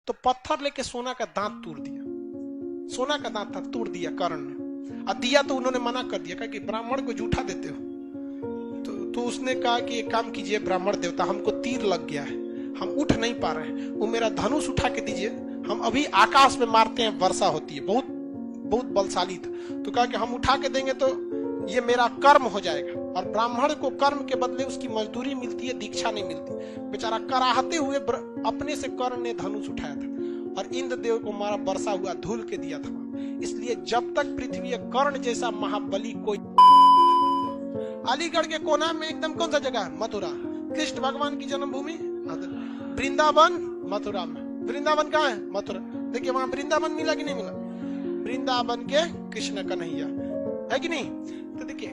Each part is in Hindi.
तो पत्थर लेके सोना का दांत तोड़ दिया। सोना का दांत था, तोड़ दिया कर्ण ने। और दिया तो उन्होंने मना कर दिया, कहा कि ब्राह्मण को झूठा देते हो। तो उसने कहा कि एक काम कीजिए ब्राह्मण देवता, हमको तीर लग गया है, हम उठ नहीं पा रहे हैं, वो मेरा धनुष उठा के दीजिए, हम अभी आकाश में मारते हैं, वर्षा होती है। बहुत बहुत बलशाली था। तो कहा कि हम उठा के देंगे तो ये मेरा कर्म हो जाएगा। और ब्राह्मण को कर्म के बदले उसकी मजदूरी मिलती है, दीक्षा नहीं मिलती। बेचारा कराहते हुए अपने से कर्ण ने धनुष उठाया था और इंद्र देव को मारा, वर्षा हुआ, धूल के दिया था। इसलिए जब तक पृथ्वी कर्ण जैसा महाबली कोई। अलीगढ़ के कोना में एकदम कौन सा जगह है? मथुरा, कृष्ण भगवान की जन्मभूमि। वृंदावन मथुरा में। वृंदावन कहाँ है? मथुरा। देखिए वहां वृंदावन मिला कि नहीं मिला? वृंदावन के कृष्ण कन्हैया है कि नहीं? तो देखिए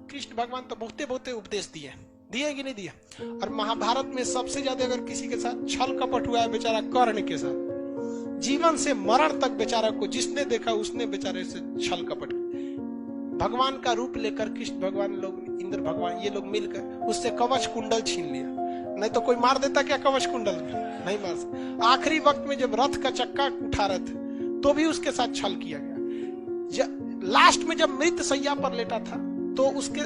कृष्ण भगवान तो बहुते बहुते उपदेश दिए कि नहीं दिए। और महाभारत में सबसे ज्यादा अगर किसी के साथ छल कपट हुआ है बेचारा कर्ण के साथ। जीवन से मरण तक बेचारा को जिसने देखा उसने बेचारे से छल कपट। भगवान का रूप लेकर कृष्ण भगवान लोग, इंद्र भगवान, ये लोग मिलकर उससे कवच कुंडल छीन लिया। नहीं तो कोई मार देता क्या कवच कुंडल में? नहीं मार सकता। आखिरी वक्त में जब रथ का चक्का उठा रहे थे तो भी उसके साथ छल किया गया। लास्ट में जब मृत सैया पर लेटा था तो उसके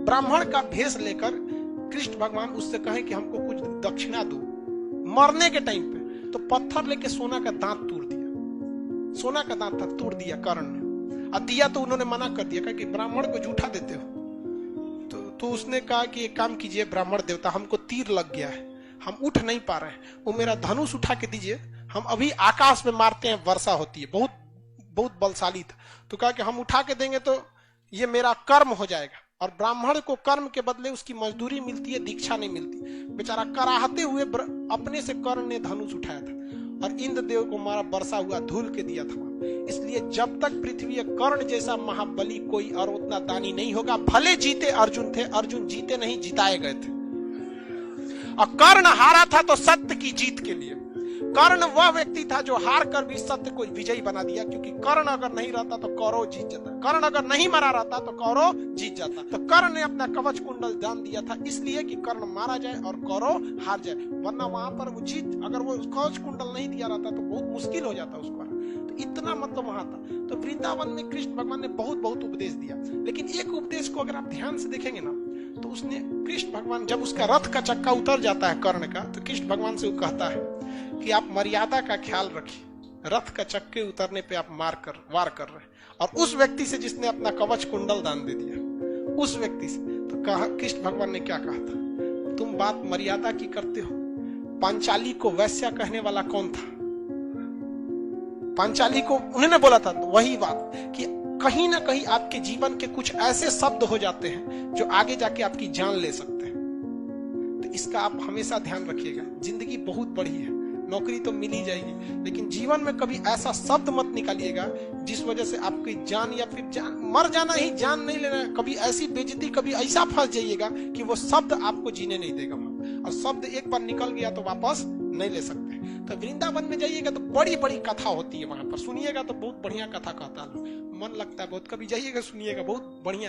ब्राह्मण का भेष लेकर कृष्ण भगवान उससे कहे कि हमको कुछ दक्षिणा दो। मरने के टाइम पे तो पत्थर लेके सोना का दांत तोड़ दिया। सोना का दांत था, तोड़ दिया कर्ण ने। और दिया तो उन्होंने मना कर दिया, कहा कि ब्राह्मण को झूठा देते हो। तो उसने कहा कि एक काम कीजिए ब्राह्मण देवता, हमको तीर लग गया है, हम उठ नहीं पा रहे हैं, वो मेरा धनुष उठा के दीजिए, हम अभी आकाश में मारते हैं, वर्षा होती है। बहुत बहुत बलशाली था। तो कहा कि हम उठा के देंगे तो ये मेरा कर्म हो जाएगा। और ब्राह्मण को कर्म के बदले उसकी मजदूरी मिलती है, दीक्षा नहीं मिलती। बेचारा कराहते हुए अपने से कर्ण ने धनुष उठाया था और इंद्र देव को मारा, वर्षा हुआ, धूल के दिया था। इसलिए जब तक पृथ्वी कर्ण जैसा महाबली कोई और उतना दानी नहीं होगा। भले जीते अर्जुन थे, अर्जुन जीते नहीं, जिताए गए थे। और कर्ण हारा था तो सत्य की जीत के लिए। कर्ण वह व्यक्ति था जो हार कर भी सत्य को विजयी बना दिया, क्योंकि कर्ण अगर नहीं रहता तो कौरव जीत जाता। कर्ण अगर नहीं मरा रहता तो कौरव जीत जाता। तो कर्ण ने अपना कवच कुंडल दान दिया था इसलिए कि कर्ण मारा जाए और कौरव हार जाए। वरना वहां पर वो जीत, अगर वो कवच कुंडल नहीं दिया रहता तो बहुत मुश्किल हो जाता उसको। तो इतना मतलब वहां था। तो वृंदावन में कृष्ण भगवान ने बहुत बहुत उपदेश दिया। लेकिन एक उपदेश को अगर आप ध्यान से देखेंगे ना तो उसने कृष्ण भगवान, जब उसका रथ का चक्का उतर जाता है कर्ण का, तो कृष्ण भगवान से वो कहता है कि आप मर्यादा का ख्याल रखिए, रथ का चक्के उतरने पे आप वार कर रहे हैं। और उस व्यक्ति से जिसने अपना कवच कुंडल दान दे दिया, उस व्यक्ति से तो कहा, कृष्ण भगवान ने क्या कहा था? तुम बात मर्यादा की करते हो। पांचाली को वैश्या कहने वाला कौन था? पांचाली को उन्होंने बोला था। तो वही बात कि कहीं ना कहीं आपके जीवन के कुछ ऐसे शब्द हो जाते हैं जो आगे जाके आपकी जान ले सकते हैं। तो इसका आप हमेशा ध्यान रखिएगा। जिंदगी बहुत बड़ी है, नौकरी तो मिल ही जाएगी, लेकिन जीवन में कभी ऐसा शब्द मत निकालिएगा जिस वजह से आपकी जान या फिर मर जाना ही, जान नहीं लेना। कभी ऐसी बेइज्जती, कभी ऐसा फंस जाइएगा कि वो शब्द आपको जीने नहीं देगा। और शब्द एक बार निकल गया तो वापस नहीं ले सकते। तो वृंदावन में जाइएगा तो बड़ी बड़ी कथा होती है, वहां पर सुनिएगा तो बहुत बढ़िया कथा कहता है, मन लगता है बहुत। कभी जाइएगा सुनिएगा, बहुत बढ़िया।